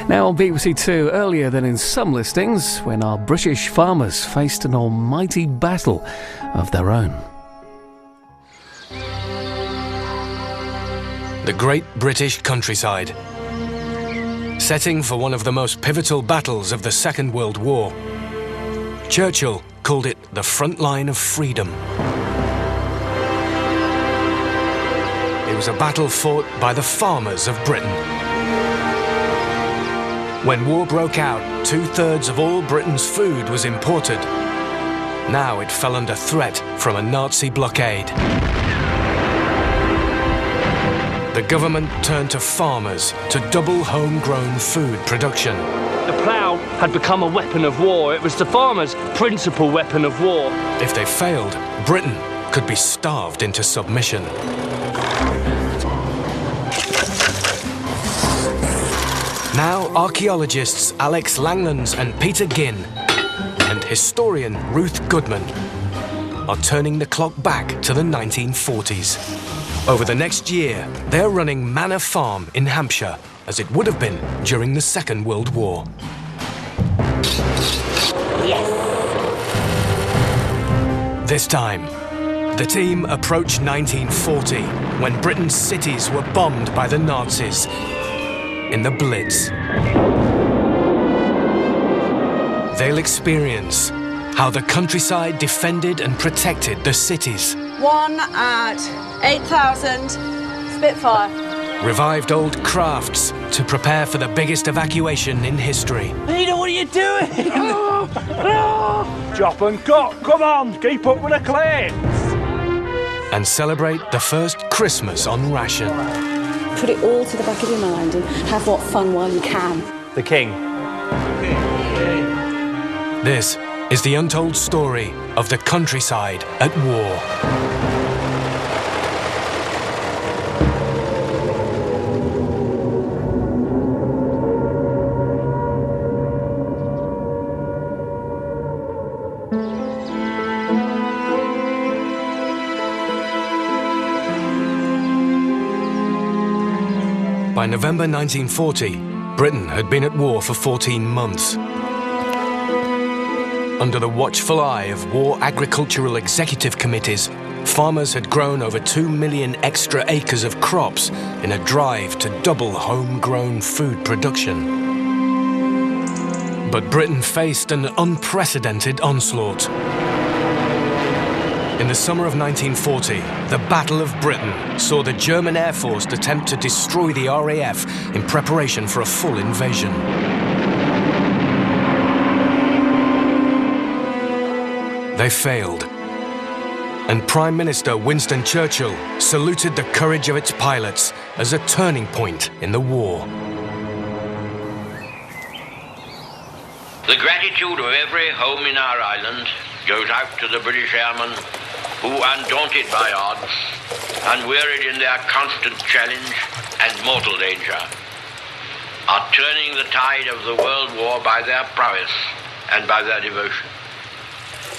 Now on BBC Two, earlier than in some listings, when our British farmers faced an almighty battle of their own. The great British countryside. Setting for one of the most pivotal battles of the Second World War. Churchill called it the front line of freedom. It was a battle fought by the farmers of Britain. When war broke out, 2/3 of all Britain's food was imported. Now it fell under threat from a Nazi blockade. The government turned to farmers to double homegrown food production. The plough had become a weapon of war. It was the farmers' principal weapon of war. If they failed, Britain could be starved into submission. Now archaeologists Alex Langlands and Peter Ginn and historian Ruth Goodman are turning the clock back to the 1940s. Over the next year, they're running Manor Farm in Hampshire, as it would have been during the Second World War. Yes. This time, the team approached 1940, when Britain's cities were bombed by the Nazis in the Blitz. They'll experience how the countryside defended and protected the cities. One at 8,000 Spitfire. Revived old crafts to prepare for the biggest evacuation in history. Peter, what are you doing? Drop and cut. Come on, keep up with the claims. And celebrate the first Christmas on ration. Put it all to the back of your mind and have what fun while you can. The King. This is the untold story of the countryside at war. By November 1940, Britain had been at war for 14 months. Under the watchful eye of war agricultural executive committees, farmers had grown over 2 million extra acres of crops in a drive to double homegrown food production. But Britain faced an unprecedented onslaught. In the summer of 1940, the Battle of Britain saw the German Air Force attempt to destroy the RAF in preparation for a full invasion. They failed, and Prime Minister Winston Churchill saluted the courage of its pilots as a turning point in the war. The gratitude of every home in our island goes out to the British airmen who, undaunted by odds, unwearied in their constant challenge and mortal danger, are turning the tide of the World War by their prowess and by their devotion.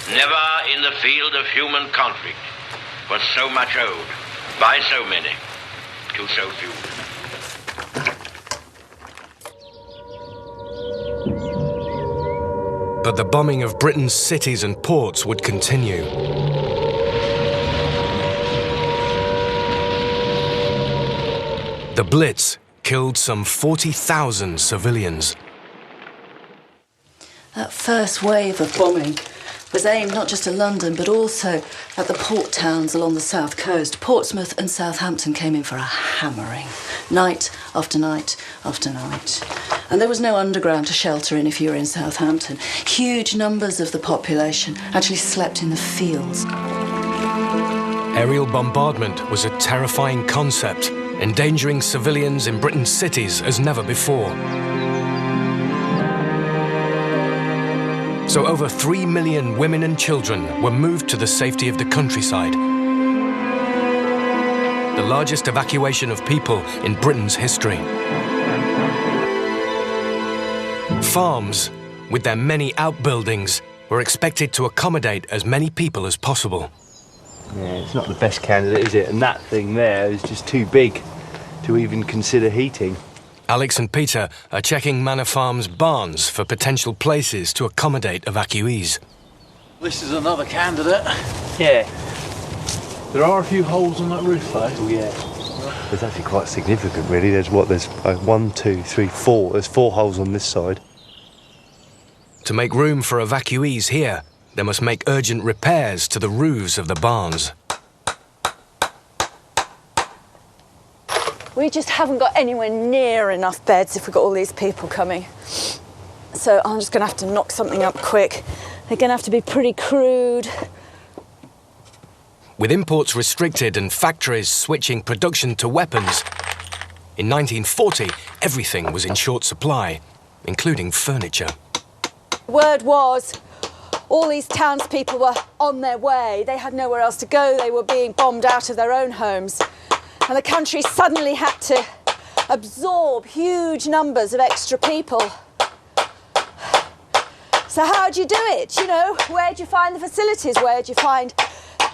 Never in the field of human conflict was so much owed by so many to so few. But the bombing of Britain's cities and ports would continue. The Blitz killed some 40,000 civilians. That first wave of bombing was aimed not just at London, but also at the port towns along the south coast. Portsmouth and Southampton came in for a hammering, night after night after night. And there was no underground to shelter in if you were in Southampton. Huge numbers of the population actually slept in the fields. Aerial bombardment was a terrifying concept, endangering civilians in Britain's cities as never before. So over 3 million women and children were moved to the safety of the countryside. The largest evacuation of people in Britain's history. Farms, with their many outbuildings, were expected to accommodate as many people as possible. Yeah, it's not the best candidate, is it? And that thing there is just too big to even consider heating. Alex and Peter are checking Manor Farm's barns for potential places to accommodate evacuees. This is another candidate. Yeah. There are a few holes on that roof, though. Oh, yeah. It's actually quite significant, really. There's 1, 2, 3, 4. There's 4 holes on this side. To make room for evacuees here, they must make urgent repairs to the roofs of the barns. We just haven't got anywhere near enough beds if we've got all these people coming. So I'm just going to have to knock something up quick. They're going to have to be pretty crude. With imports restricted and factories switching production to weapons, in 1940 everything was in short supply, including furniture. Word was, all these townspeople were on their way. They had nowhere else to go. They were being bombed out of their own homes. And the country suddenly had to absorb huge numbers of extra people. So how'd you do it? You know, where'd you find the facilities? Where'd you find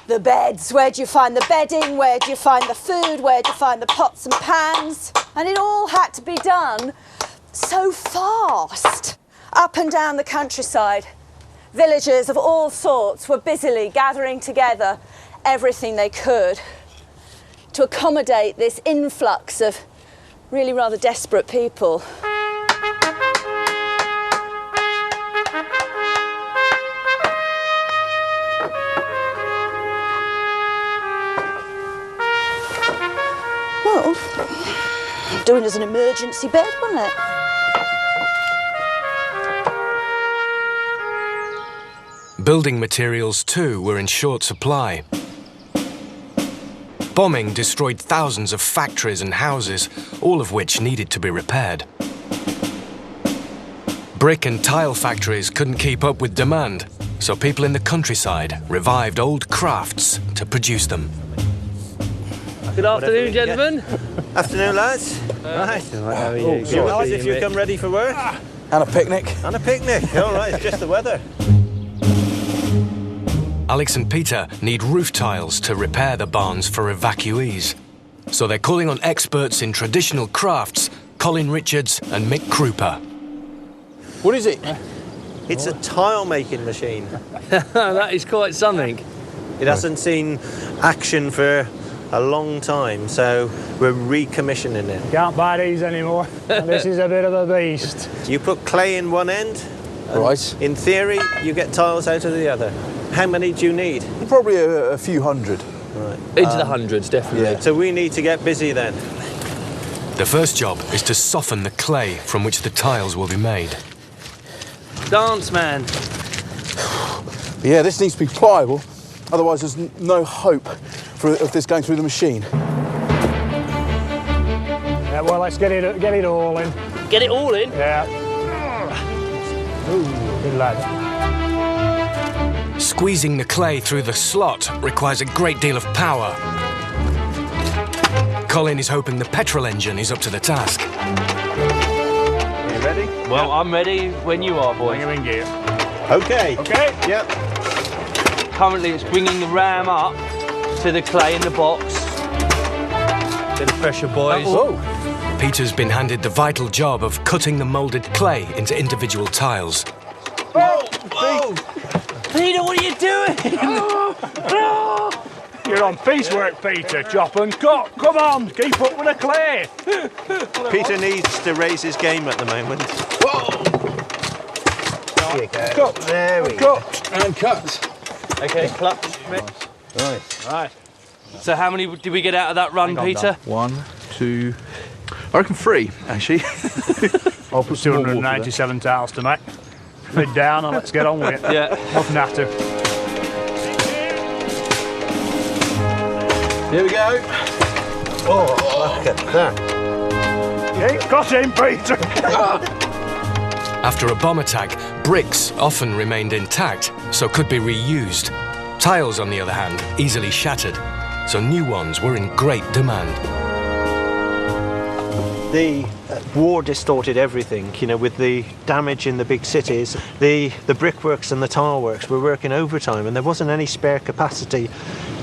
the beds? Where'd you find the bedding? Where'd you find the food? Where'd you find the pots and pans? And it all had to be done so fast. Up and down the countryside, villagers of all sorts were busily gathering together everything they could to accommodate this influx of really rather desperate people. Well, doing as an emergency bed, wasn't it? Building materials too were in short supply. Bombing destroyed thousands of factories and houses, all of which needed to be repaired. Brick and tile factories couldn't keep up with demand, so people in the countryside revived old crafts to produce them. Good afternoon, gentlemen. Afternoon, lads. Right. How are you? So nice if you come ready for work. And a picnic. And a picnic. All right, it's just the weather. Alex and Peter need roof tiles to repair the barns for evacuees. So they're calling on experts in traditional crafts, Colin Richards and Mick Krupa. What is it? It's a tile-making machine. That is quite something. It hasn't seen action for a long time, so we're recommissioning it. Can't buy these anymore. This is a bit of a beast. You put clay in one end, and Right. in theory, you get tiles out of the other. How many do you need? Probably a few hundred. Right. Into the hundreds, definitely. Yeah. So we need to get busy then. The first job is to soften the clay from which the tiles will be made. Dance man. Yeah, this needs to be pliable, otherwise there's no hope of this going through the machine. Yeah, well, let's get it all in. Get it all in? Yeah. Ooh, good lad. Squeezing the clay through the slot requires a great deal of power. Colin is hoping the petrol engine is up to the task. Are you ready? Well, I'm ready when you are, boy. Bring him in gear. Okay. Okay. Yep. Currently, it's bringing the ram up to the clay in the box. Bit of pressure, boys. Oh, Peter's been handed the vital job of cutting the moulded clay into individual tiles. Peter, what are you doing? You're on piecework, Peter. Chop and cut. Come on, keep up with the clay. Peter needs to raise his game at the moment. Cut. There we go. Cut. and cut. Okay, clutch. Right. Right. So how many did we get out of that run, Peter? 1, 2, I reckon 3, actually. I'll put some more water there. 297 tiles to make. Lid down and let's get on with it. Yeah. Nothing have to. Here we go. Oh, look at that. Okay, cut him, Peter. After a bomb attack, bricks often remained intact, so could be reused. Tiles, on the other hand, easily shattered, so new ones were in great demand. The war distorted everything, you know, with the damage in the big cities. The brickworks and the tile works were working overtime and there wasn't any spare capacity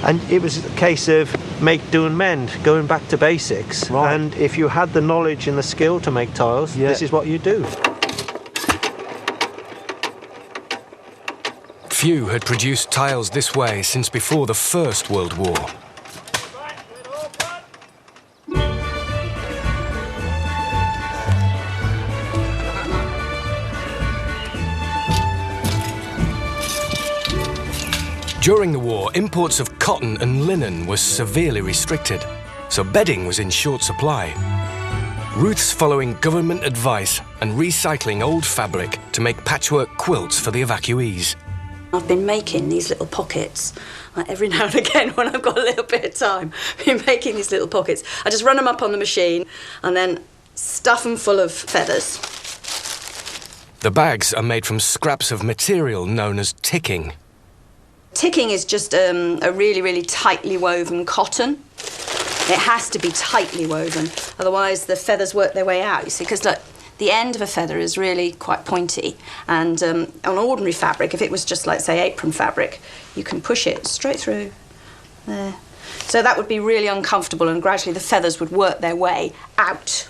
And it was a case of make, do and mend, going back to basics. Right. And if you had the knowledge and the skill to make tiles, this is what you do. Few had produced tiles this way since before the First World War. During the war, imports of cotton and linen were severely restricted, so bedding was in short supply. Ruth's following government advice and recycling old fabric to make patchwork quilts for the evacuees. I've been making these little pockets, like every now and again when I've got a little bit of time. I've been making these little pockets. I just run them up on the machine and then stuff them full of feathers. The bags are made from scraps of material known as ticking. Ticking is just a really, really tightly woven cotton. It has to be tightly woven, otherwise the feathers work their way out, you see, because look, the end of a feather is really quite pointy, and on ordinary fabric, if it was just like, say, apron fabric, you can push it straight through there. So that would be really uncomfortable, and gradually the feathers would work their way out.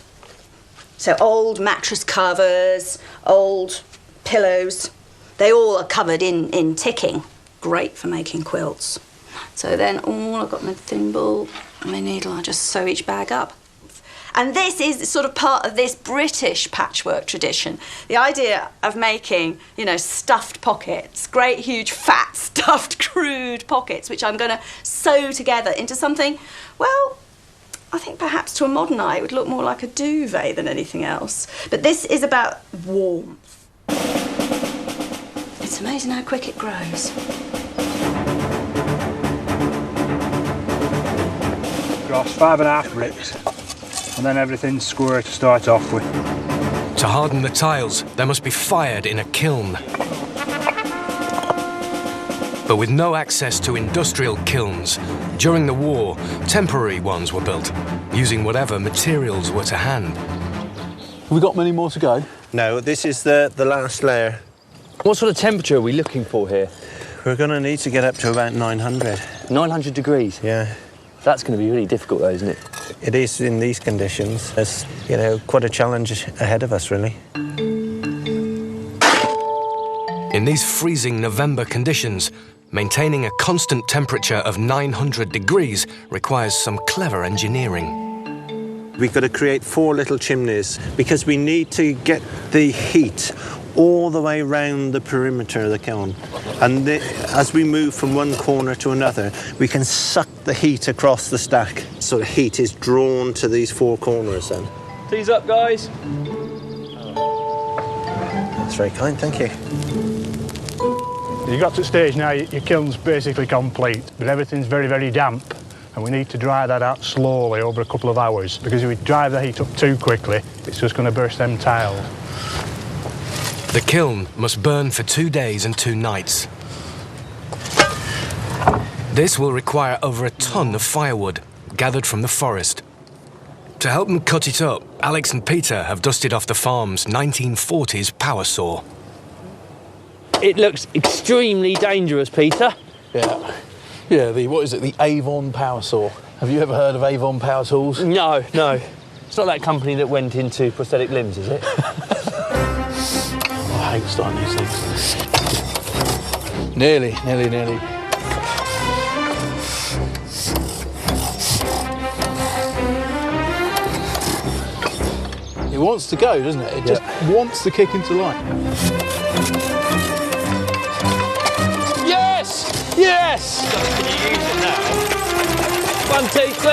So old mattress covers, old pillows, they all are covered in ticking. Great for making quilts. So then, I've got my thimble and my needle, I just sew each bag up. And this is sort of part of this British patchwork tradition. The idea of making, you know, stuffed pockets, great, huge, fat, stuffed, crude pockets, which I'm going to sew together into something, well, I think perhaps to a modern eye it would look more like a duvet than anything else. But this is about warmth. It's amazing how quick it grows. Across 5.5 bricks, and then everything's square to start off with. To harden the tiles, they must be fired in a kiln. But with no access to industrial kilns, during the war, temporary ones were built, using whatever materials were to hand. Have we got many more to go? No, this is the last layer. What sort of temperature are we looking for here? We're going to need to get up to about 900. 900 degrees? Yeah. That's going to be really difficult, though, isn't it? It is in these conditions. There's, you know, quite a challenge ahead of us, really. In these freezing November conditions, maintaining a constant temperature of 900 degrees requires some clever engineering. We've got to create 4 little chimneys because we need to get the heat all the way round the perimeter of the kiln. And as we move from one corner to another, we can suck the heat across the stack. So the heat is drawn to these 4 corners then. Tease up, guys. That's very kind, thank you. You got to the stage now, your kiln's basically complete, but everything's very, very damp. And we need to dry that out slowly over a couple of hours, because if we drive the heat up too quickly, it's just going to burst them tiles. The kiln must burn for 2 days and 2 nights. This will require over a ton of firewood, gathered from the forest. To help them cut it up, Alex and Peter have dusted off the farm's 1940s power saw. It looks extremely dangerous, Peter. Yeah. Yeah, what is it, the Avon power saw. Have you ever heard of Avon power tools? No, no. It's not that company that went into prosthetic limbs, is it? I hate starting these things. Nearly. It wants to go, doesn't it? It just wants to kick into life. Yes! Yes! Can you use it now? 1, 2, 3.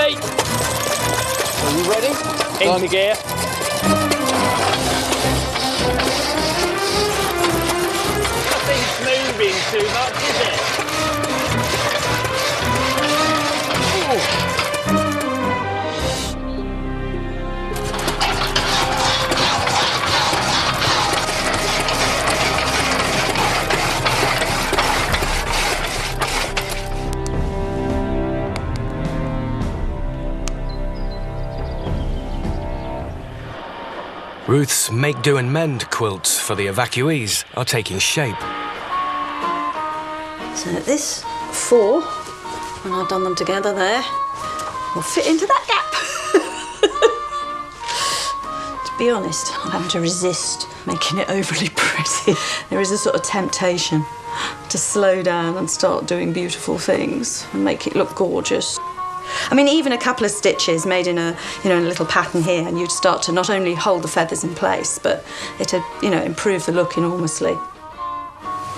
Are you ready? Into gear. Nothing's moving too much, is it? Ooh. Ruth's make, do and mend quilts for the evacuees are taking shape. So this 4 When I've done them together there, we'll fit into that gap. To be honest, I'm having to resist making it overly pretty. There is a sort of temptation to slow down and start doing beautiful things and make it look gorgeous. I mean, even a couple of stitches made in a, in a little pattern here, and you'd start to not only hold the feathers in place, but it'd, improve the look enormously.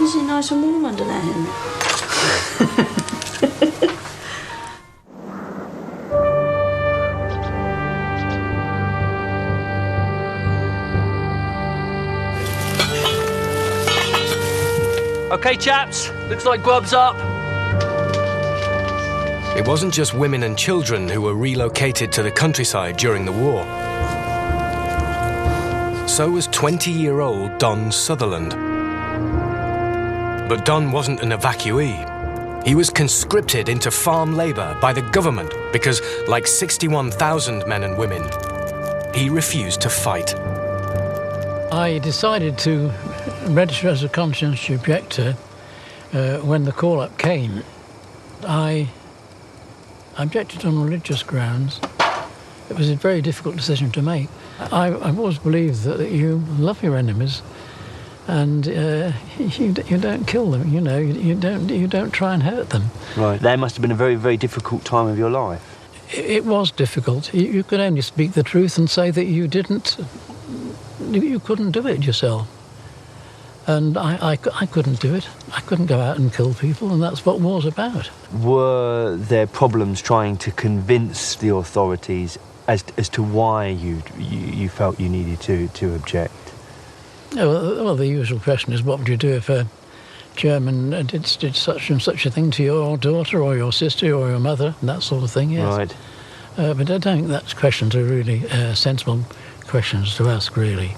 Is it nice and warm under there, Henry? OK, chaps, looks like grub's up. It wasn't just women and children who were relocated to the countryside during the war. So was 20-year-old Don Sutherland. But Don wasn't an evacuee. He was conscripted into farm labour by the government because, like 61,000 men and women, he refused to fight. I decided to register as a conscientious objector when the call-up came. I objected on religious grounds. It was a very difficult decision to make. I've always believed that you love your enemies, and you don't kill them. You don't try and hurt them. Right. That must have been a very, very difficult time of your life. It was difficult. You could only speak the truth and say that you couldn't do it yourself. And I couldn't do it. I couldn't go out and kill people, and that's what war's about. Were there problems trying to convince the authorities as to why you felt you needed to object? Well, the usual question is, what would you do if a German did such and such a thing to your daughter or your sister or your mother, and that sort of thing, yes. Right. But I don't think that questions are really sensible questions to ask, really.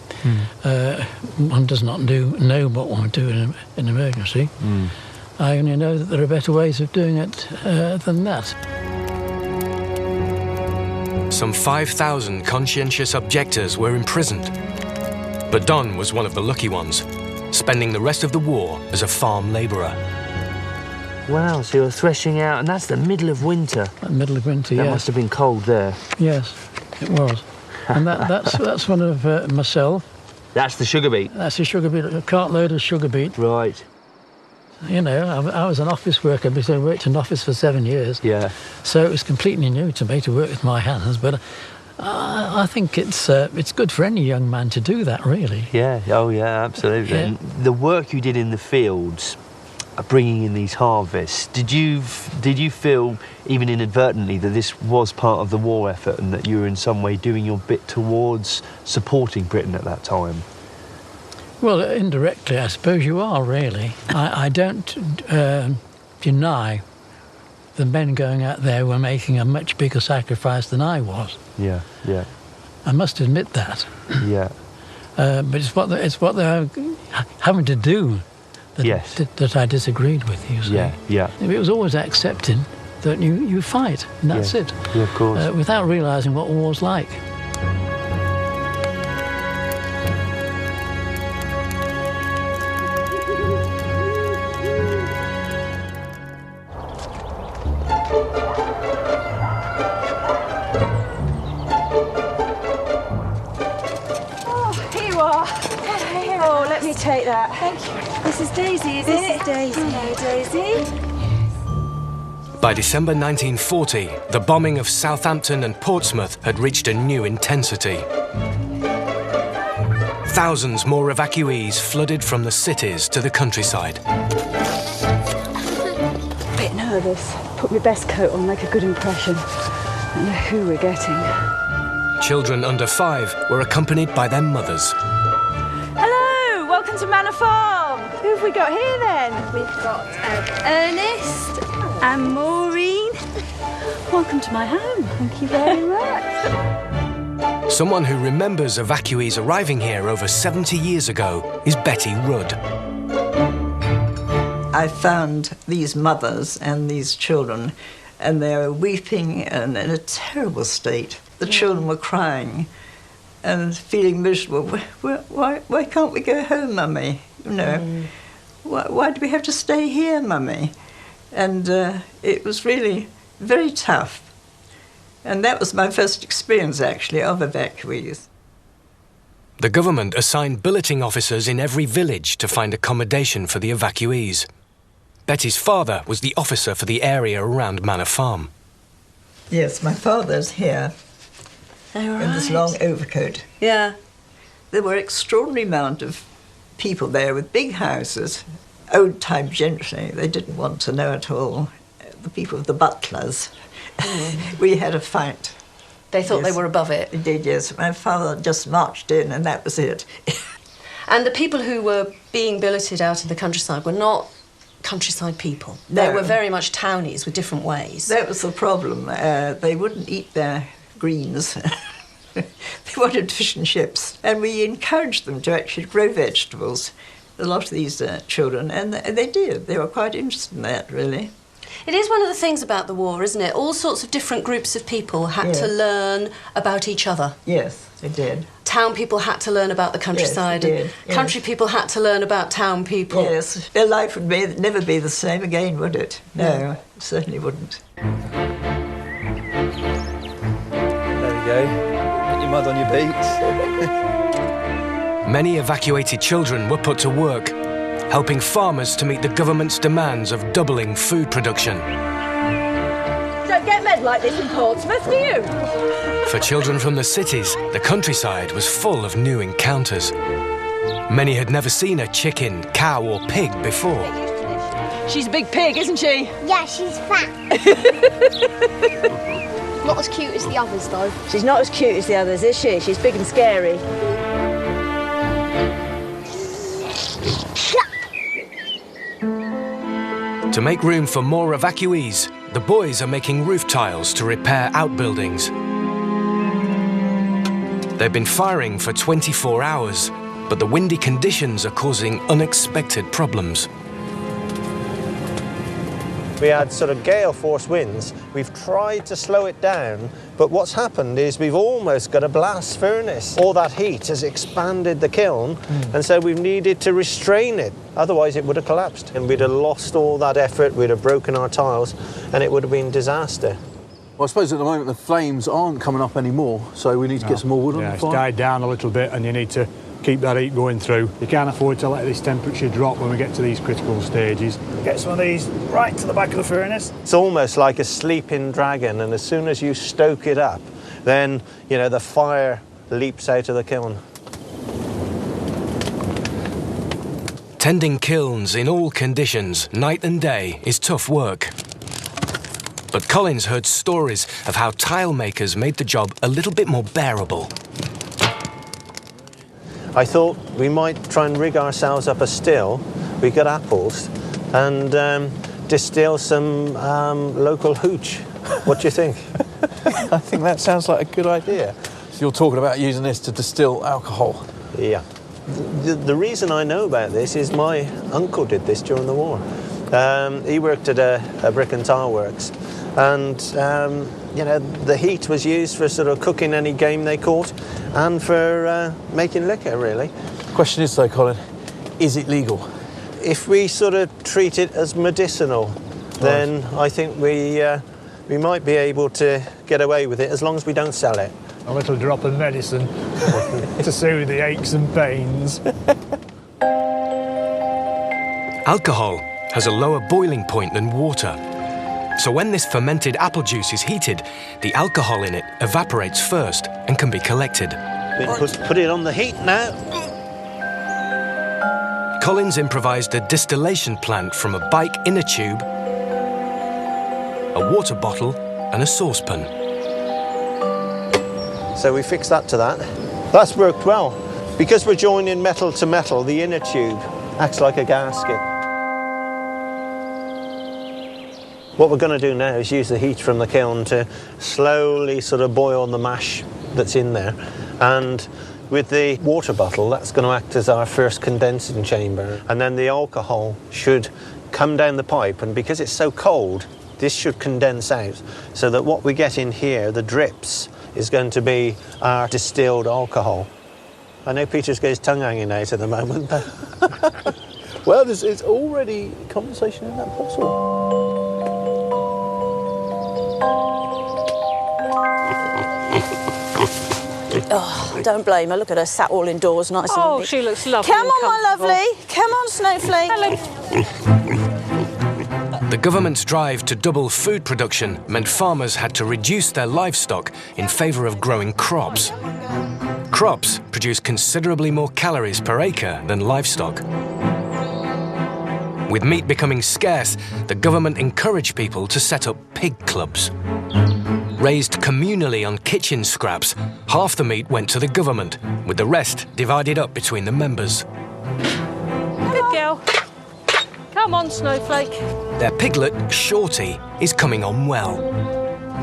One does not know what one would do in an emergency. I only know that there are better ways of doing it than that. Some 5,000 conscientious objectors were imprisoned. But Don was one of the lucky ones, spending the rest of the war as a farm labourer. Wow, so you're threshing out, and that's the middle of winter. The middle of winter, That yes. must have been cold there. Yes, it was. And that's one of myself. That's the sugar beet? That's a sugar beet, a cartload of sugar beet. Right. I was an office worker because I worked in an office for 7 years. Yeah. So it was completely new to me to work with my hands, but I think it's good for any young man to do that, really. Yeah, oh yeah, absolutely. Yeah. And the work you did in the fields, bringing in these harvests, did you feel, even inadvertently, that this was part of the war effort and that you were in some way doing your bit towards supporting Britain at that time? Well, indirectly, I suppose you are, really. I don't deny the men going out there were making a much bigger sacrifice than I was. Yeah, yeah. I must admit that. Yeah. But it's what they're having to do that I disagreed with, you see. Yeah, yeah. It was always accepting that you fight, and that's it. Yeah, of course. Without realising what war's like. Take that. Thank you. This is Daisy, is it? This is Daisy. Hello, Daisy. By December 1940, the bombing of Southampton and Portsmouth had reached a new intensity. Thousands more evacuees flooded from the cities to the countryside. A bit nervous. Put my best coat on, make a good impression. I know who we're getting. Children under 5 were accompanied by their mothers. Welcome to Manor Farm. Who have we got here then? We've got Ernest and Maureen. Welcome to my home. Thank you very much. Someone who remembers evacuees arriving here over 70 years ago is Betty Rudd. I found these mothers and these children, and they were weeping and in a terrible state. The children were crying and feeling miserable. Why can't we go home, Mummy? Why do we have to stay here, Mummy? And it was really very tough. And that was my first experience, actually, of evacuees. The government assigned billeting officers in every village to find accommodation for the evacuees. Betty's father was the officer for the area around Manor Farm. Yes, my father's here in this long overcoat. Yeah. There were extraordinary amount of people there with big houses, old-time gentry. They didn't want to know at all. The people, the butlers. We had a fight. They thought they were above it? They did, yes. My father just marched in and that was it. And the people who were being billeted out in the countryside were not countryside people. They were very much townies with different ways. That was the problem. They wouldn't eat their greens. They wanted fish and chips. And we encouraged them to actually grow vegetables, a lot of these children, and they did. They were quite interested in that, really. It is one of the things about the war, isn't it? All sorts of different groups of people had to learn about each other. Yes, they did. Town people had to learn about the countryside, yes, and country people had to learn about town people. Yes, their life would never be the same again, would it? No, it certainly wouldn't. There we go. Get your mud on your beaks. Many evacuated children were put to work, helping farmers to meet the government's demands of doubling food production. Don't get med like this in Portsmouth, do you? For children from the cities, the countryside was full of new encounters. Many had never seen a chicken, cow or pig before. She's a big pig, isn't she? Yeah, she's fat. Not as cute as the others, though. She's not as cute as the others, is she? She's big and scary. To make room for more evacuees, the boys are making roof tiles to repair outbuildings. They've been firing for 24 hours, but the windy conditions are causing unexpected problems. We had sort of gale force winds. We've tried to slow it down, but what's happened is we've almost got a blast furnace. All that heat has expanded the kiln, and so we've needed to restrain it. Otherwise, it would have collapsed, and we'd have lost all that effort, we'd have broken our tiles, and it would have been disaster. Well, I suppose at the moment the flames aren't coming up anymore, so we need to get some more wood on the fire. It's died down a little bit, and you need to keep that heat going through. You can't afford to let this temperature drop when we get to these critical stages. Get some of these right to the back of the furnace. It's almost like a sleeping dragon, and as soon as you stoke it up, then, you know, the fire leaps out of the kiln. Tending kilns in all conditions, night and day, is tough work. But Collins heard stories of how tile makers made the job a little bit more bearable. I thought we might try and rig ourselves up a still. We got apples and distill some local hooch. What do you think? I think that sounds like a good idea. So you're talking about using this to distill alcohol? Yeah. The reason I know about this is my uncle did this during the war. He worked at a brick and tile works, and you know, the heat was used for sort of cooking any game they caught and for making liquor, really. Question is though, Colin, is it legal? If we sort of treat it as medicinal, then I think we might be able to get away with it as long as we don't sell it. A little drop of medicine to soothe the aches and pains. Alcohol has a lower boiling point than water. So when this fermented apple juice is heated, the alcohol in it evaporates first and can be collected. Put it on the heat now. Collins improvised a distillation plant from a bike inner tube, a water bottle and a saucepan. So we fixed that to that. That's worked well. Because we're joining metal to metal, the inner tube acts like a gasket. What we're going to do now is use the heat from the kiln to slowly sort of boil the mash that's in there. And with the water bottle, that's going to act as our first condensing chamber. And then the alcohol should come down the pipe. And because it's so cold, this should condense out so that what we get in here, the drips, is going to be our distilled alcohol. I know Peter's got his tongue hanging out at the moment. Well, it's already conversation in that bottle. Oh, don't blame her. Look at her sat all indoors, nice and Oh, neat. she looks lovely. Come and on, my comfortable. lovely. Come on, Snowflake. Hello. The government's drive to double food production meant farmers had to reduce their livestock in favour of growing crops. Crops produce considerably more calories per acre than livestock. With meat becoming scarce, the government encouraged people to set up pig clubs. Raised communally on kitchen scraps, half the meat went to the government, with the rest divided up between the members. Good girl. Come on, Snowflake. Their piglet, Shorty, is coming on well.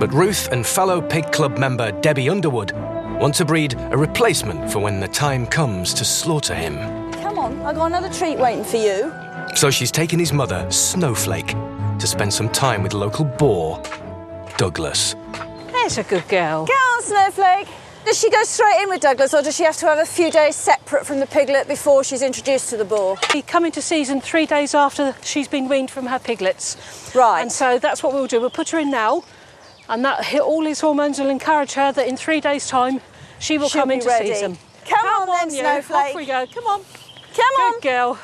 But Ruth and fellow pig club member Debbie Underwood want to breed a replacement for when the time comes to slaughter him. Come on, I've got another treat waiting for you. So she's taken his mother, Snowflake, to spend some time with local boar, Douglas. There's a good girl. Go on, Snowflake. Does she go straight in with Douglas, or does she have to have a few days separate from the piglet before she's introduced to the boar? She come into season 3 days after she's been weaned from her piglets. Right. And so that's what we'll do. We'll put her in now, and that all his hormones will encourage her that in 3 days' time she will come into ready. season. Come on then, you. Snowflake. Off we go. Come on. Come on. Good girl.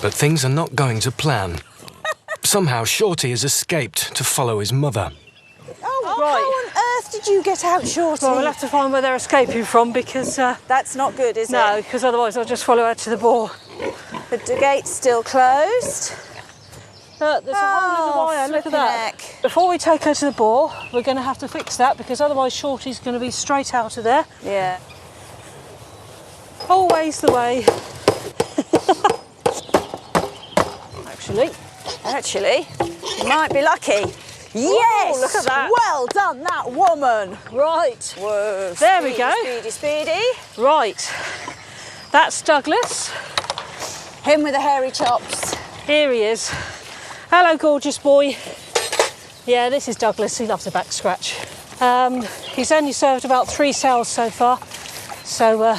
But things are not going to plan. Somehow Shorty has escaped to follow his mother. Oh, right. How on earth did you get out, Shorty? Well, we'll have to find where they're escaping from because... that's not good, is it? No, because otherwise I'll just follow her to the boar. The gate's still closed. There's a hole in the wire, look at that. Heck. Before we take her to the boar, we're going to have to fix that because otherwise Shorty's going to be straight out of there. Yeah. Always the way. Actually, you might be lucky. Yes! Whoa, look at that. Well done, that woman. Right. Whoa. There we go. Speedy. Right. That's Douglas. Him with the hairy chops. Here he is. Hello, gorgeous boy. Yeah, this is Douglas. He loves a back scratch. He's only served about 3 sows so far, so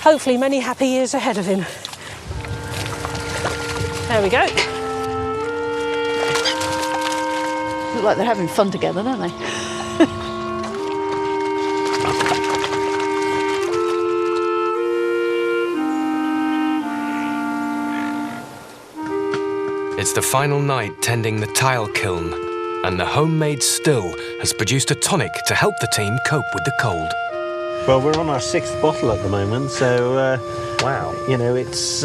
hopefully many happy years ahead of him. There we go. Look like they're having fun together, don't they? It's the final night tending the tile kiln, and the homemade still has produced a tonic to help the team cope with the cold. Well, we're on our 6th bottle at the moment, so wow, you know, it's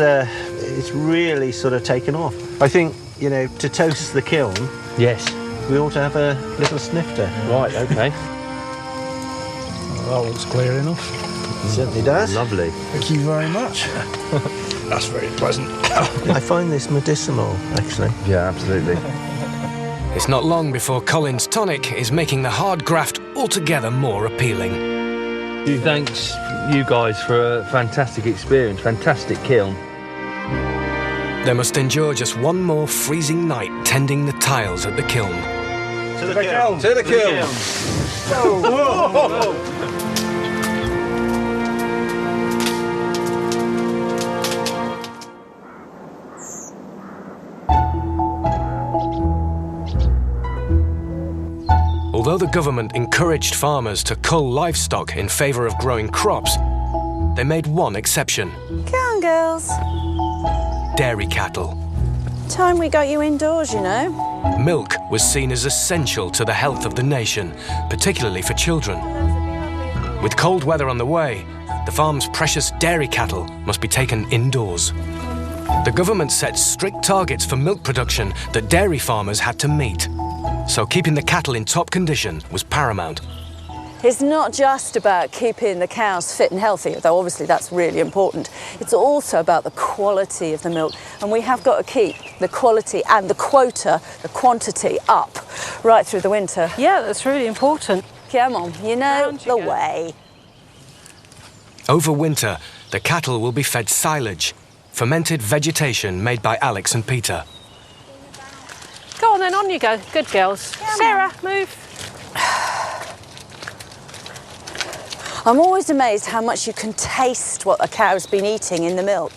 really sort of taken off. I think, you know, to toast the kiln, yes, we ought to have a little snifter. Right, okay. Well, that looks clear enough. It certainly does. Lovely. Thank you very much. That's very pleasant. I find this medicinal, actually. Yeah, absolutely. It's not long before Colin's tonic is making the hard graft altogether more appealing. Thanks, you guys, for a fantastic experience, fantastic kiln. They must endure just one more freezing night tending the tiles at the kiln. To the kiln! To the kiln! Whoa. Although the government encouraged farmers to cull livestock in favour of growing crops, they made one exception: Come on, girls. dairy cattle. Time we got you indoors, you know. Milk was seen as essential to the health of the nation, particularly for children. With cold weather on the way, the farm's precious dairy cattle must be taken indoors. The government set strict targets for milk production that dairy farmers had to meet. So keeping the cattle in top condition was paramount. It's not just about keeping the cows fit and healthy, though obviously that's really important. It's also about the quality of the milk, and we have got to keep the quality and the quota, the quantity, up right through the winter. Yeah, that's really important. Come on, you know the way. Over winter, the cattle will be fed silage, fermented vegetation made by Alex and Peter. Go on then, on you go. Good girls. Sarah, move. I'm always amazed how much you can taste what a cow's been eating in the milk.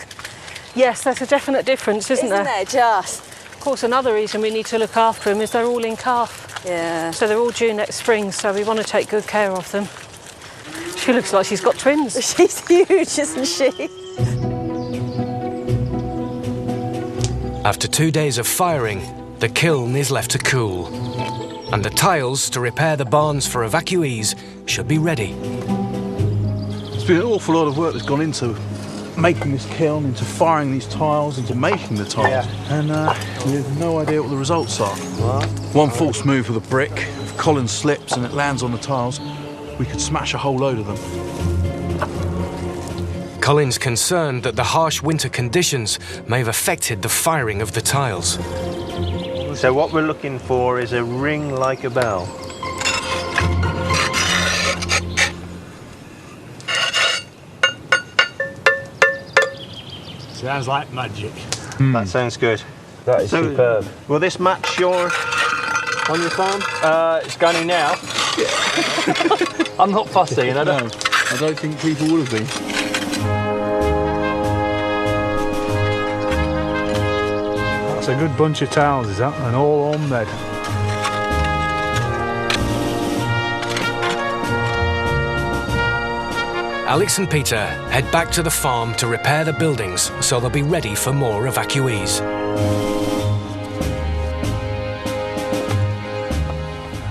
Yes, there's a definite difference, isn't there? Isn't there just? Of course, another reason we need to look after them is they're all in calf. Yeah. So they're all due next spring, so we want to take good care of them. She looks like she's got twins. She's huge, isn't she? After 2 days of firing, the kiln is left to cool. And the tiles to repair the barns for evacuees should be ready. There's been an awful lot of work that's gone into making this kiln, into firing these tiles, into making the tiles. And we have no idea what the results are. One false move with a brick, if Colin slips and it lands on the tiles, we could smash a whole load of them. Colin's concerned that the harsh winter conditions may have affected the firing of the tiles. So what we're looking for is a ring like a bell. Sounds like magic. That sounds good. That is superb. Will this match your on your farm? It's gunny now. I'm not fussy, you know. No, I don't think people would have been. That's a good bunch of tiles, is that? And all homemade. Alex and Peter head back to the farm to repair the buildings so they'll be ready for more evacuees.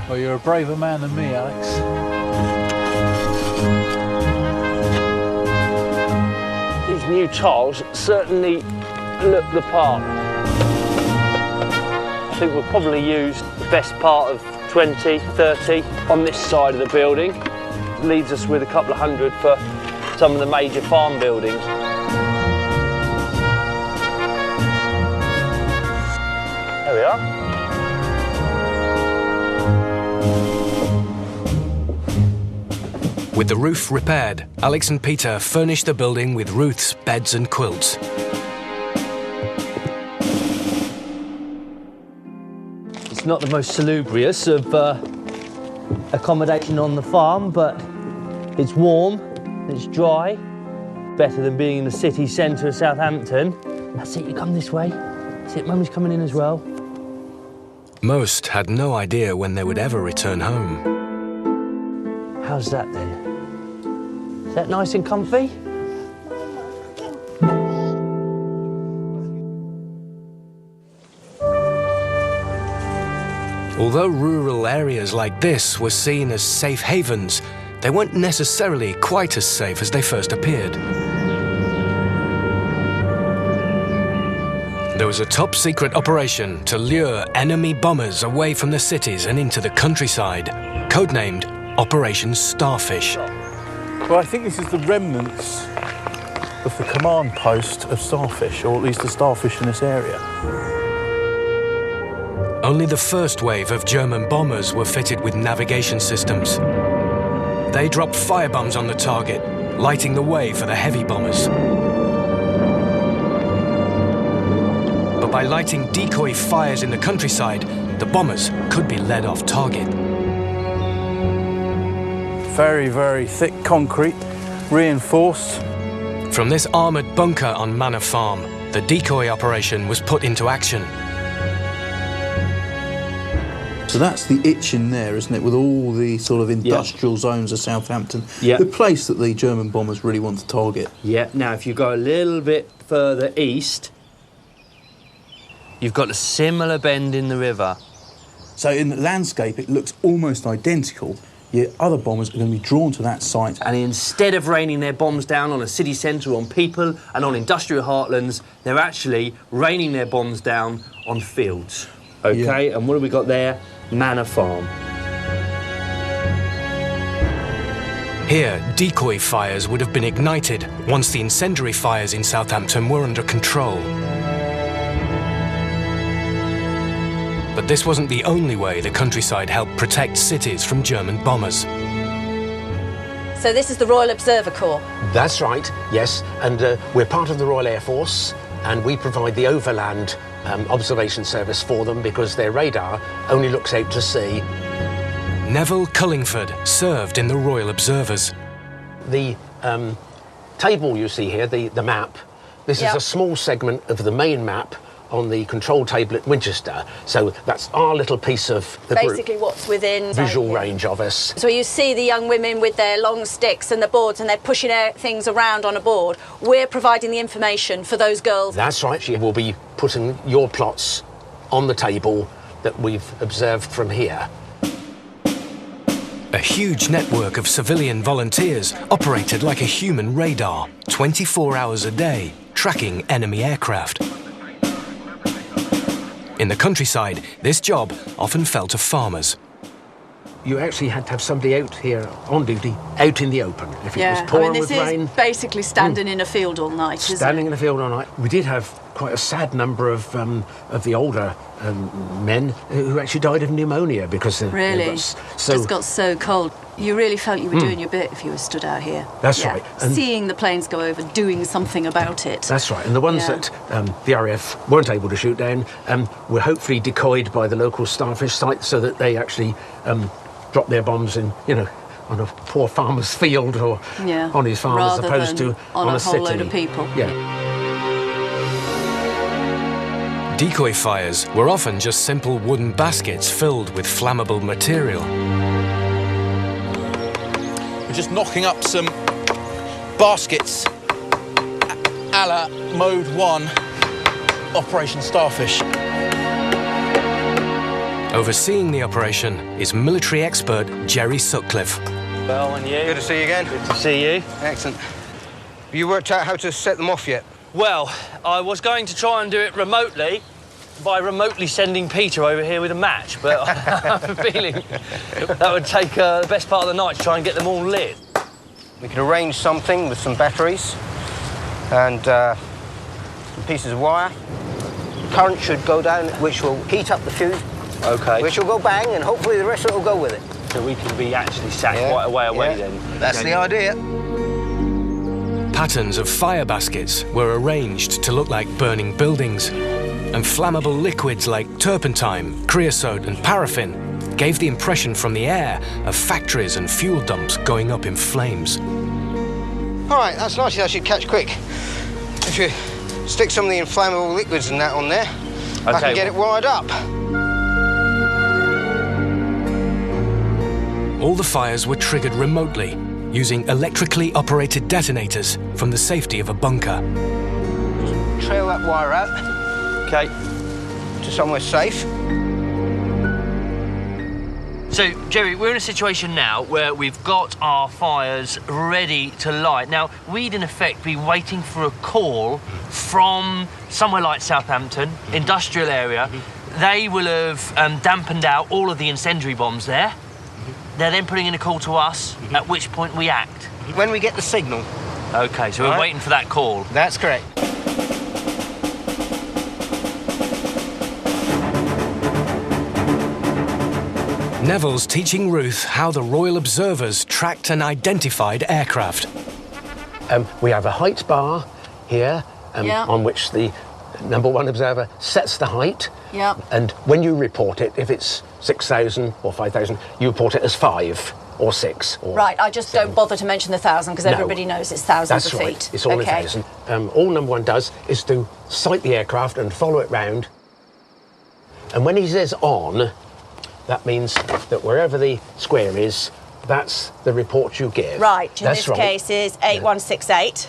Well, you're a braver man than me, Alex. These new tiles certainly look the part. I think we'll probably use the best part of 20, 30 on this side of the building. Leaves us with a couple of hundred for some of the major farm buildings. There we are. With the roof repaired, Alex and Peter furnish the building with Ruth's beds and quilts. It's not the most salubrious of accommodation on the farm, but it's warm, it's dry, better than being in the city centre of Southampton. That's it, you come this way. That's it, Mummy's coming in as well. Most had no idea when they would ever return home. How's that then? Is that nice and comfy? Although rural areas like this were seen as safe havens, they weren't necessarily quite as safe as they first appeared. There was a top-secret operation to lure enemy bombers away from the cities and into the countryside, codenamed Operation Starfish. Well, I think this is the remnants of the command post of Starfish, or at least the Starfish in this area. Only the first wave of German bombers were fitted with navigation systems. They dropped firebombs on the target, lighting the way for the heavy bombers. But by lighting decoy fires in the countryside, the bombers could be led off target. Very, very thick concrete, reinforced. From this armoured bunker on Manor Farm, the decoy operation was put into action. So that's the itch in there, isn't it, with all the sort of industrial zones of Southampton. Yeah. The place that the German bombers really want to target. Yeah, now if you go a little bit further east, you've got a similar bend in the river. So in the landscape, it looks almost identical, yet other bombers are going to be drawn to that site. And instead of raining their bombs down on a city centre, on people and on industrial heartlands, they're actually raining their bombs down on fields. OK, and what have we got there? Manor Farm. Here, decoy fires would have been ignited once the incendiary fires in Southampton were under control. But this wasn't the only way the countryside helped protect cities from German bombers. So this is the Royal Observer Corps? That's right, yes, and we're part of the Royal Air Force, and we provide the overland observation service for them because their radar only looks out to sea. Neville Cullingford served in the Royal Observers. The table you see here, the map, this is a small segment of the main map on the control table at Winchester. So that's our little piece of the Basically what's within visual range of us. So you see the young women with their long sticks and the boards and they're pushing things around on a board. We're providing the information for those girls. That's right. She will be putting your plots on the table that we've observed from here. A huge network of civilian volunteers operated like a human radar, 24 hours a day, tracking enemy aircraft. In the countryside, this job often fell to farmers. You actually had to have somebody out here on duty, out in the open. If it was pouring with rain. Basically standing in a field all night, isn't it? Standing in the field all night. We did have quite a sad number of the older men who actually died of pneumonia because Really? Just got so cold. You really felt you were doing your bit if you were stood out here. That's right. And seeing the planes go over, doing something about it. That's right. And the ones that the RAF weren't able to shoot down were hopefully decoyed by the local starfish site so that they actually drop their bombs in, you know, on a poor farmer's field or on his farm, rather as opposed than to on a city. whole load of people. Decoy fires were often just simple wooden baskets filled with flammable material. We're just knocking up some baskets a la Mode 1 Operation Starfish. Overseeing the operation is military expert Jerry Sutcliffe. Well, and you? Good to see you again. Good to see you. Excellent. Have you worked out how to set them off yet? Well, I was going to try and do it remotely by remotely sending Peter over here with a match, but I have a feeling that would take the best part of the night to try and get them all lit. We can arrange something with some batteries and some pieces of wire. Current should go down, which will heat up the fuse. Okay. Which will go bang, and hopefully the rest of it will go with it. So we can be actually sat quite a way away then. That's the idea. Patterns of fire baskets were arranged to look like burning buildings, and flammable liquids like turpentine, creosote and paraffin gave the impression from the air of factories and fuel dumps going up in flames. All right, that's nice. That should catch quick. If you stick some of the inflammable liquids and that on there, I can get it wired up. All the fires were triggered remotely, using electrically operated detonators from the safety of a bunker. Just trail that wire out. Okay. To somewhere safe. So, Jerry, we're in a situation now where we've got our fires ready to light. Now, we'd in effect be waiting for a call from somewhere like Southampton, industrial area. They will have dampened out all of the incendiary bombs there. They're then putting in a call to us, at which point we act. When we get the signal. OK, so we're waiting for that call. That's correct. Neville's teaching Ruth how the Royal Observers tracked and identified aircraft. We have a height bar here on which the #1 observer sets the height. Yeah. And when you report it, if it's 6,000 or 5,000, you report it as 5 or 6. Or right, I just don't bother to mention the 1,000 because everybody knows it's thousands That's of right. feet. It's all in 1,000. All #1 does is to sight the aircraft and follow it round. And when he says on, that means that wherever the square is, that's the report you give. Right, in that's this case is 8168.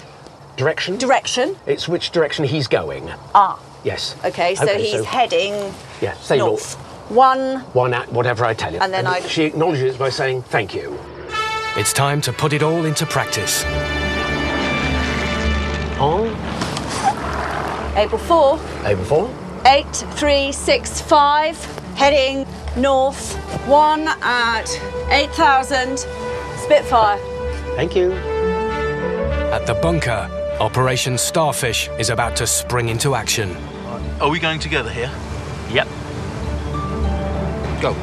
Direction? Direction. It's which direction he's going. Ah. Yes. Okay, so he's heading say north. One at whatever I tell you. And then she acknowledges it by saying thank you. It's time to put it all into practice. On. Able 4. Able 4. 8365. Heading north. 1 at 8,000. Spitfire. Thank you. At the bunker, Operation Starfish is about to spring into action. Are we going together here? Yep. Go.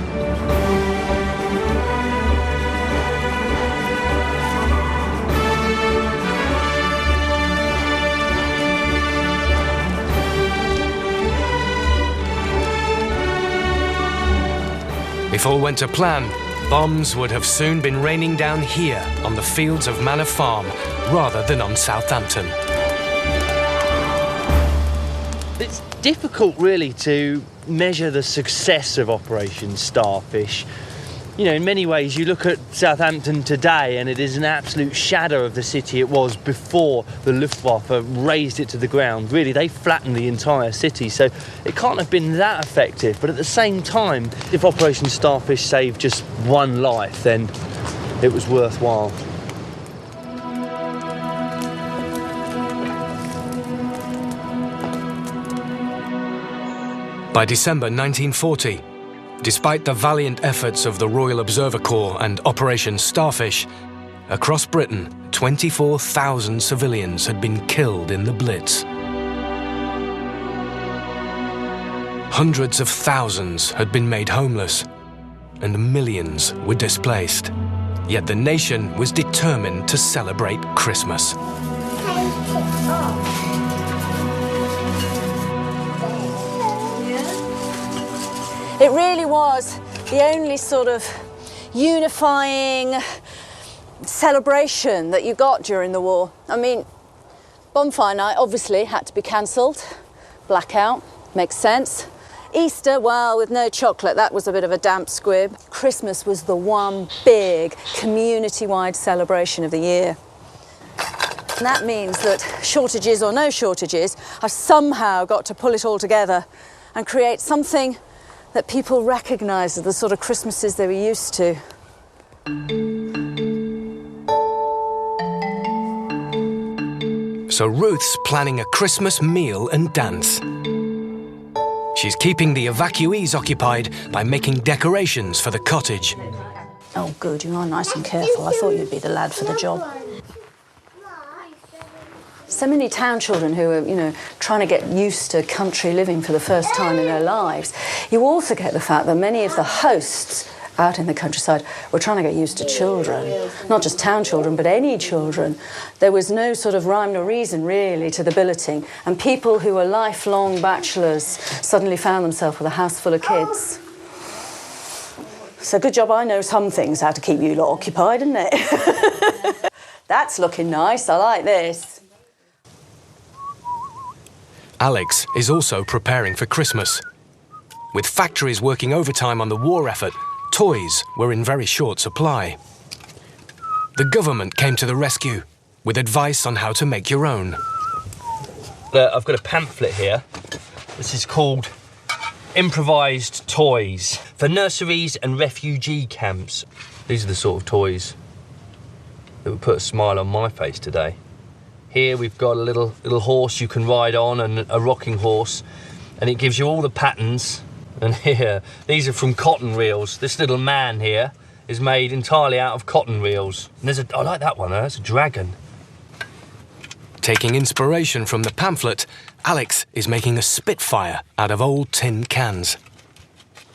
If all went to plan, bombs would have soon been raining down here on the fields of Manor Farm rather than on Southampton. difficult really to measure the success of Operation Starfish. You know, in many ways you look at Southampton today and it is an absolute shadow of the city it was before the Luftwaffe razed it to the ground. Really, they flattened the entire city, so it can't have been that effective. But at the same time, if Operation Starfish saved just one life, then it was worthwhile. By December 1940, despite the valiant efforts of the Royal Observer Corps and Operation Starfish, across Britain, 24,000 civilians had been killed in the Blitz. Hundreds of thousands had been made homeless, and millions were displaced. Yet the nation was determined to celebrate Christmas. It really was the only sort of unifying celebration that you got during the war. I mean, bonfire night obviously had to be cancelled. Blackout, makes sense. Easter, well, with no chocolate, that was a bit of a damp squib. Christmas was the one big community-wide celebration of the year. And that means that shortages or no shortages, I've somehow got to pull it all together and create something that people recognise as the sort of Christmases they were used to. So Ruth's planning a Christmas meal and dance. She's keeping the evacuees occupied by making decorations for the cottage. Oh, good, you are nice and careful. I thought you'd be the lad for the job. So many town children who are, you know, trying to get used to country living for the first time in their lives. You also get the fact that many of the hosts out in the countryside were trying to get used to children. Not just town children, but any children. There was no sort of rhyme or reason, really, to the billeting. And people who were lifelong bachelors suddenly found themselves with a house full of kids. So good job I know some things, how to keep you lot occupied, isn't it? That's looking nice, I like this. Alex is also preparing for Christmas. With factories working overtime on the war effort, toys were in very short supply. The government came to the rescue with advice on how to make your own. I've got a pamphlet here. This is called Improvised Toys for Nurseries and Refugee Camps. These are the sort of toys that would put a smile on my face today. Here we've got a little horse you can ride on, and a rocking horse, and it gives you all the patterns. And here, these are from cotton reels. This little man here is made entirely out of cotton reels. And I like that one, that's a dragon. Taking inspiration from the pamphlet, Alex is making a Spitfire out of old tin cans.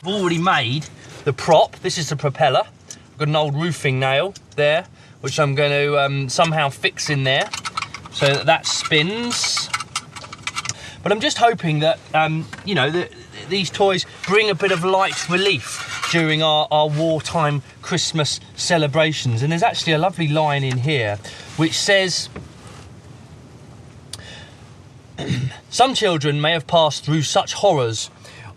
I've already made the prop. This is the propeller. I've got an old roofing nail there, which I'm going to somehow fix in there, so that spins. But I'm just hoping that, you know, these toys bring a bit of light relief during our wartime Christmas celebrations. And there's actually a lovely line in here which says, some children may have passed through such horrors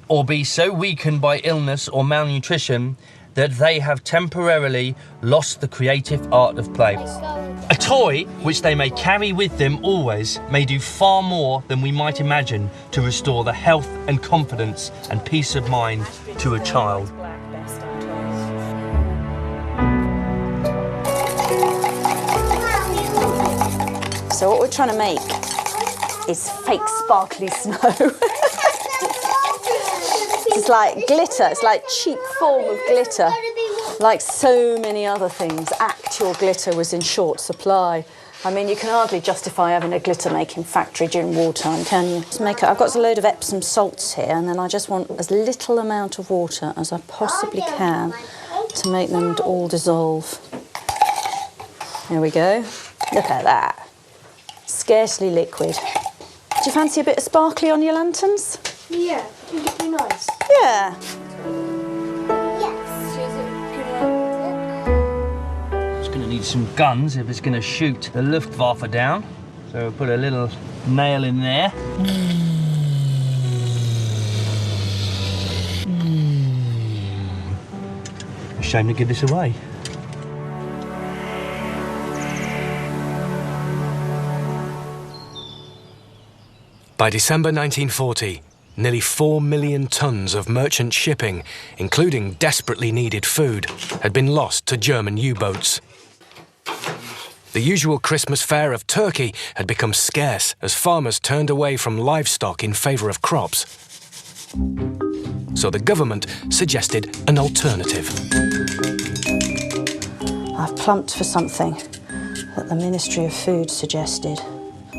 or be so weakened by illness or malnutrition that they have temporarily lost the creative art of play. A toy which they may carry with them always may do far more than we might imagine to restore the health and confidence and peace of mind to a child. So what we're trying to make is fake sparkly snow. It's like glitter, it's like cheap form of glitter. Like so many other things, actual glitter was in short supply. I mean, you can hardly justify having a glitter-making factory during wartime, can you? I've got a load of Epsom salts here, and then I just want as little amount of water as I possibly can to make them all dissolve. There we go. Look at that. Scarcely liquid. Do you fancy a bit of sparkly on your lanterns? Yeah, I think it'd be nice. Yeah. It's going to need some guns if it's going to shoot the Luftwaffe down. So we'll put a little nail in there. shame to give this away. By December 1940, nearly 4 million tons of merchant shipping, including desperately needed food, had been lost to German U-boats. The usual Christmas fare of turkey had become scarce as farmers turned away from livestock in favour of crops. So the government suggested an alternative. I've plumped for something that the Ministry of Food suggested.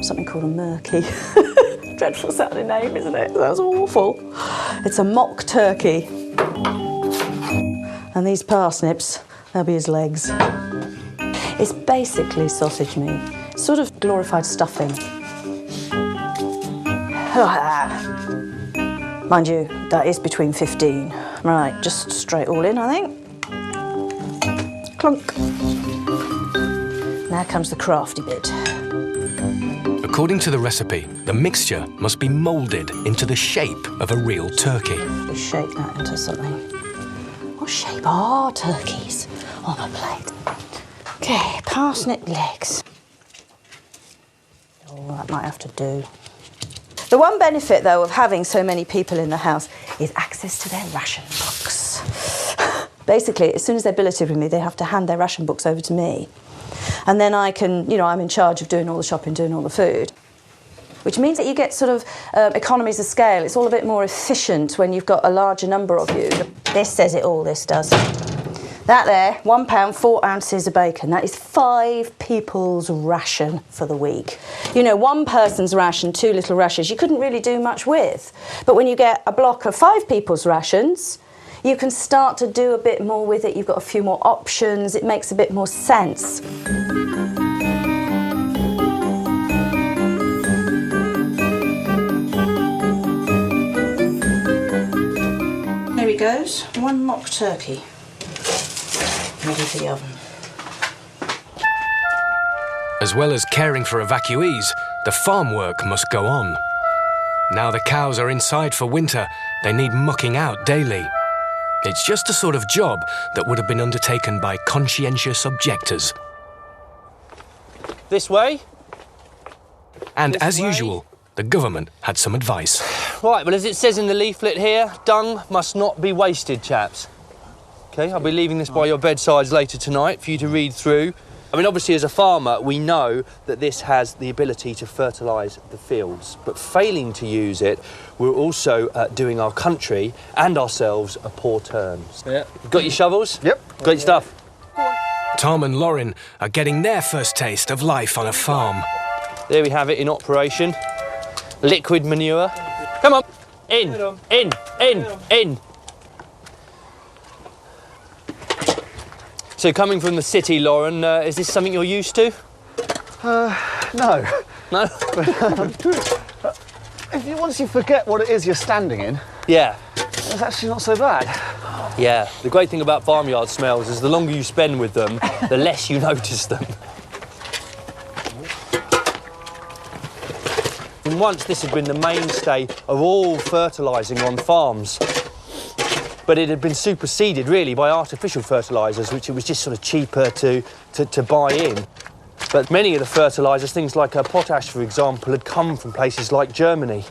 Something called a murky. Dreadful sounding name, isn't it? That's awful. It's a mock turkey. And these parsnips, they'll be his legs. It's basically sausage meat, sort of glorified stuffing. Mind you, that is between 15. Right, just straight all in, I think. Clunk. Now comes the crafty bit. According to the recipe, the mixture must be moulded into the shape of a real turkey. We shape that into something. What shape are turkeys on a plate? Okay, parsnip legs. Oh, that might have to do. The one benefit, though, of having so many people in the house is access to their ration books. Basically, as soon as they're billeted with me, they have to hand their ration books over to me. And then I can, I'm in charge of doing all the shopping, doing all the food. Which means that you get sort of economies of scale. It's all a bit more efficient when you've got a larger number of you. This says it all, this does. That there, £1, 4 ounces of bacon. That is 5 people's ration for the week. One person's ration, 2 little rashers, you couldn't really do much with. But when you get a block of 5 people's rations, you can start to do a bit more with it. You've got a few more options. It makes a bit more sense. There he goes, 1 mock turkey. Ready for the oven. As well as caring for evacuees, the farm work must go on. Now the cows are inside for winter, they need mucking out daily. It's just a sort of job that would have been undertaken by conscientious objectors. This way? And as usual, the government had some advice. Right, well, as it says in the leaflet here, dung must not be wasted, chaps. OK, I'll be leaving this by your bedsides later tonight for you to read through. I mean, obviously, as a farmer, we know that this has the ability to fertilise the fields, but failing to use it, we're also doing our country and ourselves a poor turn. Yeah. Got your shovels? Yep. Got your stuff? Tom and Lauren are getting their first taste of life on a farm. There we have it in operation. Liquid manure. Come on. In. So coming from the city, Lauren, is this something you're used to? No. No? Once you forget what it is you're standing in, yeah, it's actually not so bad. Yeah, the great thing about farmyard smells is the longer you spend with them, the less you notice them. And once this had been the mainstay of all fertilising on farms. But it had been superseded, really, by artificial fertilisers, which it was just sort of cheaper to buy in. But many of the fertilisers, things like potash, for example, had come from places like Germany.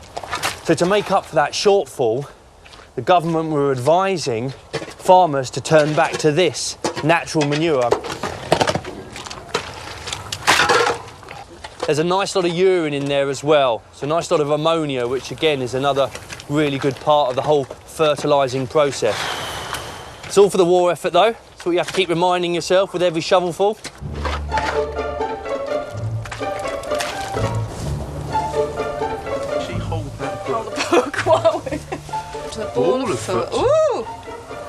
So to make up for that shortfall, the government were advising farmers to turn back to this natural manure. There's a nice lot of urine in there as well. So a nice lot of ammonia, which again is another really good part of the whole fertilising process. It's all for the war effort, though. That's what you have to keep reminding yourself with every shovelful. Hold the book. Whoa. To the ball of foot. Ooh!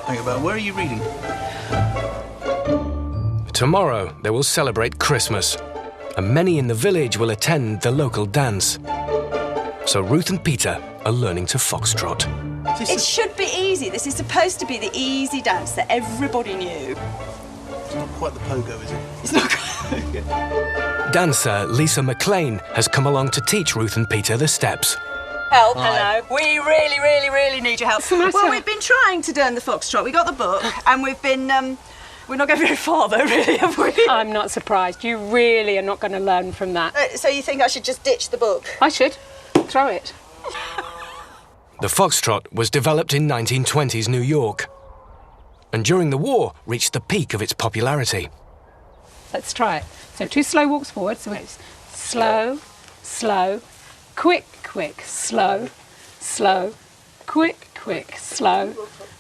Think about, where are you reading? Tomorrow they will celebrate Christmas, and many in the village will attend the local dance. So Ruth and Peter are learning to foxtrot. It should be easy. This is supposed to be the easy dance that everybody knew. It's not quite the pogo, is it? It's not quite. Dancer Lisa McLean has come along to teach Ruth and Peter the steps. Help. Hi. Hello. We really need your help. Well, we've been trying to learn the foxtrot. We got the book, and we've been. We're not going very far, though, really, have we? I'm not surprised. You really are not going to learn from that. So you think I should just ditch the book? I should. Throw it. The foxtrot was developed in 1920s New York, and during the war reached the peak of its popularity. Let's try it. So 2 slow walks forward. So it's slow, slow, quick, quick, slow, slow, quick, quick, slow,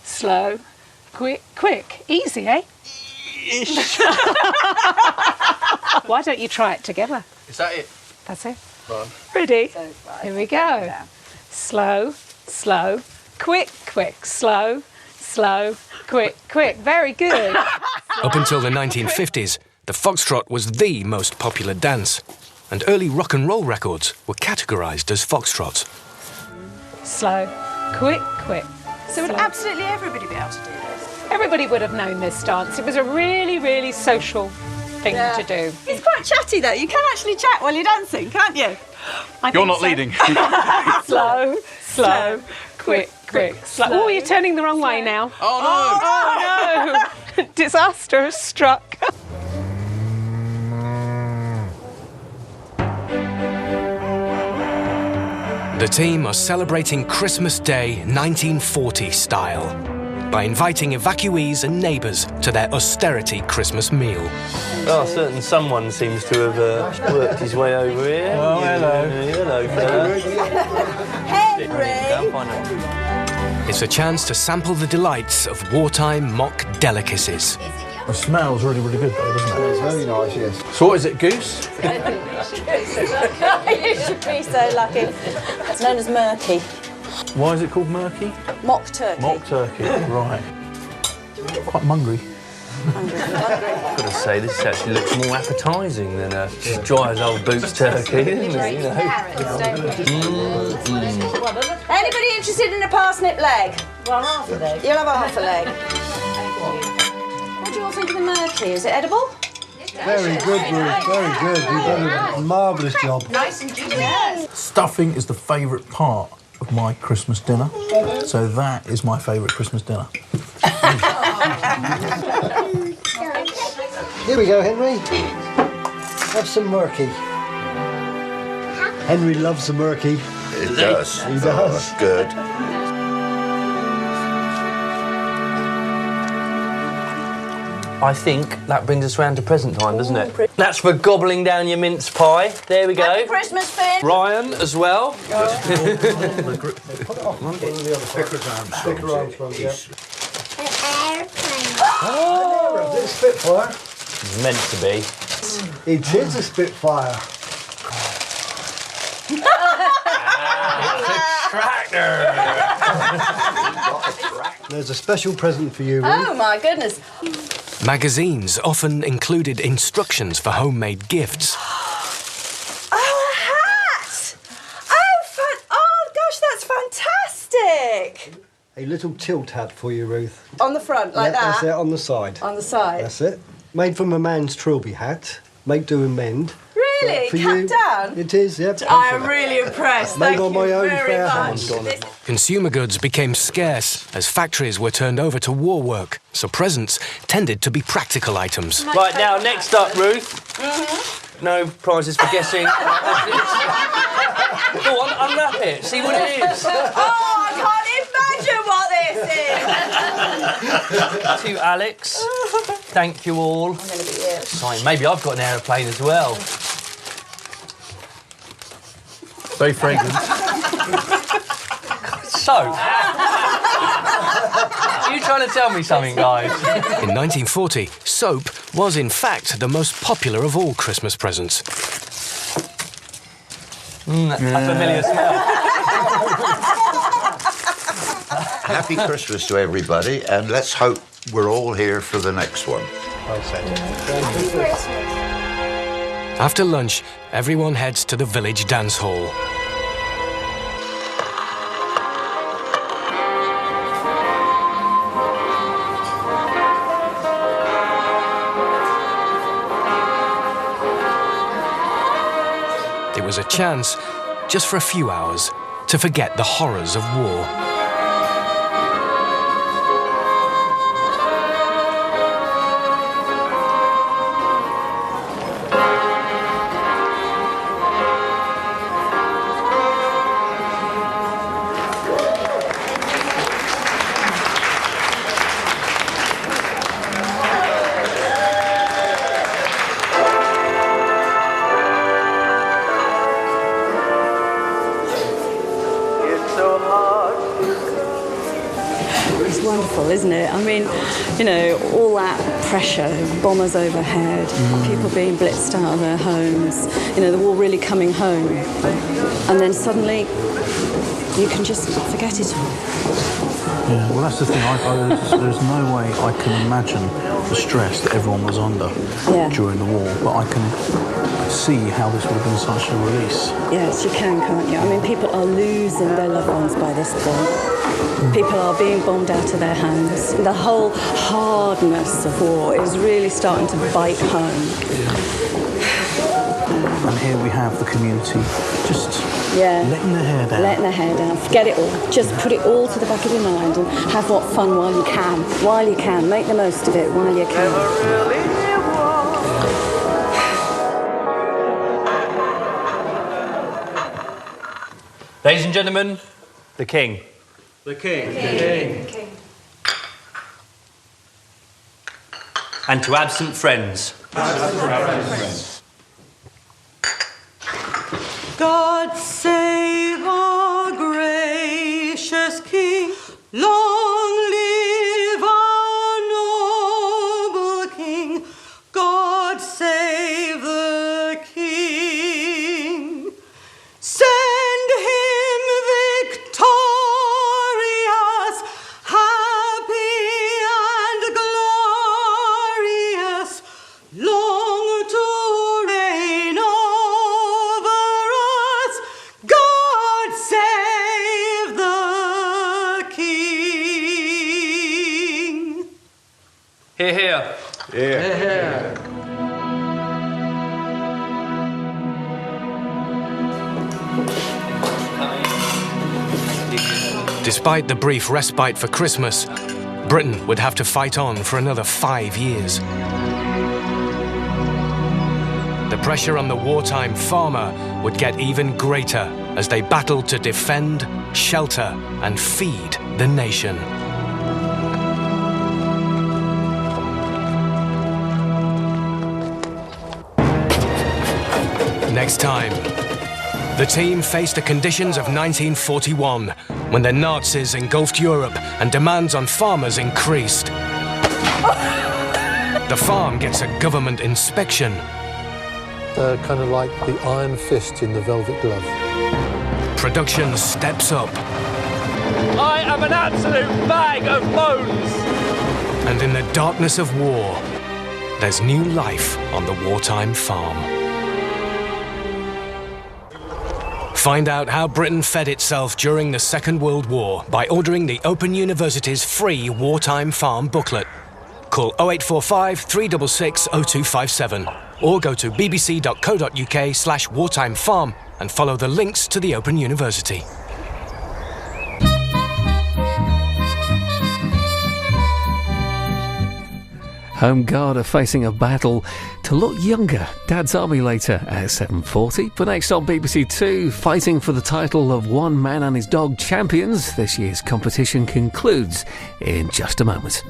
slow, quick, quick. Easy, eh? Why don't you try it together? Is that it? That's it. Right. Ready? Here we go. Slow, slow, quick, quick, slow, slow, quick, quick. Very good. Up until the 1950s, the foxtrot was the most popular dance, and early rock and roll records were categorised as foxtrots. Slow, quick, quick. So would absolutely everybody be able to do this? Everybody would have known this dance. It was a really social thing to do. It's quite chatty, though. You can actually chat while you're dancing, can't you? You're not leading. Slow, slow, quick, quick, slow. Oh, you're turning the wrong way now. Oh, no! Disaster has struck. The team are celebrating Christmas Day 1940 style by inviting evacuees and neighbours to their austerity Christmas meal. Oh, certain someone seems to have worked his way over here. Oh, hello. Hello, fella. Henry! It's a chance to sample the delights of wartime mock delicacies. It smells really good, though, doesn't it? It's very nice, yes. So what is it, goose? You should be so lucky. It's known as murky. Why is it called murky? Mock turkey. Mock turkey, right. Quite hungry. I've got to say, this actually looks more appetising than a just dry as old boots turkey, doesn't it? You know. Anybody interested in a parsnip leg? Well, half a leg. You'll have a half a leg. What do you all think of the murky? Is it edible? Very good, Ruth. Very good. You've done a marvellous job. Nice and juicy. Stuffing is the favourite part of my Christmas dinner, so that is my favourite Christmas dinner. Here we go, Henry. Have some murky. Henry loves the murky. It does. He does. Oh, good. I think that brings us round to present time, doesn't it? That's for gobbling down your mince pie. There we go. Happy Christmas, Finn. Ryan as well. Stick around from you. Oh, is it a Spitfire? It's meant to be. It is a Spitfire. Tractor. There's a special present for you, Ruth. Oh, my goodness. Magazines often included instructions for homemade gifts. Oh, a hat! Oh, gosh, that's fantastic! A little tilt hat for you, Ruth. On the front, like Yeah, that? that's it, on the side. On the side? That's it. Made from a man's trilby hat. Make, do and mend. Really? For Cut you, down? It is, yep. I am really impressed. Made Thank on my you own very fair much. hand. Consumer goods became scarce as factories were turned over to war work, so presents tended to be practical items. Right, now, next up, Ruth. No prizes for guessing. Go on, unwrap it. See what it is. Oh, I can't imagine what this is! To Alex. Thank you all. I'm going to be here. Sorry, maybe I've got an aeroplane as well. Very fragrant. So, are you trying to tell me something, guys? In 1940, soap was in fact the most popular of all Christmas presents. A familiar smell. Happy Christmas to everybody, and let's hope we're all here for the next one. After lunch, everyone heads to the village dance hall. It was a chance, just for a few hours, to forget the horrors of war. It's wonderful, isn't it? I mean, you know, all that pressure, bombers overhead, people being blitzed out of their homes, you know, the war really coming home. And then suddenly you can just forget it all. Yeah, well, that's the thing. There's no way I can imagine the stress that everyone was under during the war, but I can see how this would have been such a release. Yes, you can, can't you? I mean, people are losing their loved ones by this point. People are being bombed out of their homes. The whole hardness of war is really starting to bite home. And here we have the community just letting their hair down. Letting their hair down. Forget it all. Just put it all to the back of your mind and have what fun while you can. While you can. Make the most of it while you can. Ladies and gentlemen, the King. The King. The King. And to absent friends. God save our gracious King. Long live our noble King. God save the King. Send him victorious, happy and glorious, long to reign over us. God save the King. Hear, hear. Hear, hear. Despite the brief respite for Christmas, Britain would have to fight on for another 5 years. The pressure on the wartime farmer would get even greater as they battled to defend, shelter, and feed the nation. Next time, the team faced the conditions of 1941, when the Nazis engulfed Europe and demands on farmers increased. The farm gets a government inspection. Kind of like the iron fist in the velvet glove. Production steps up. I am an absolute bag of bones! And in the darkness of war, there's new life on the wartime farm. Find out how Britain fed itself during the Second World War by ordering the Open University's free Wartime Farm booklet. Call 0845 366 0257 or go to bbc.co.uk/wartimefarm and follow the links to the Open University. Home Guard are facing a battle to look younger. Dad's Army later at 7:40. But next on BBC Two, fighting for the title of One Man and His Dog Champions. This year's competition concludes in just a moment.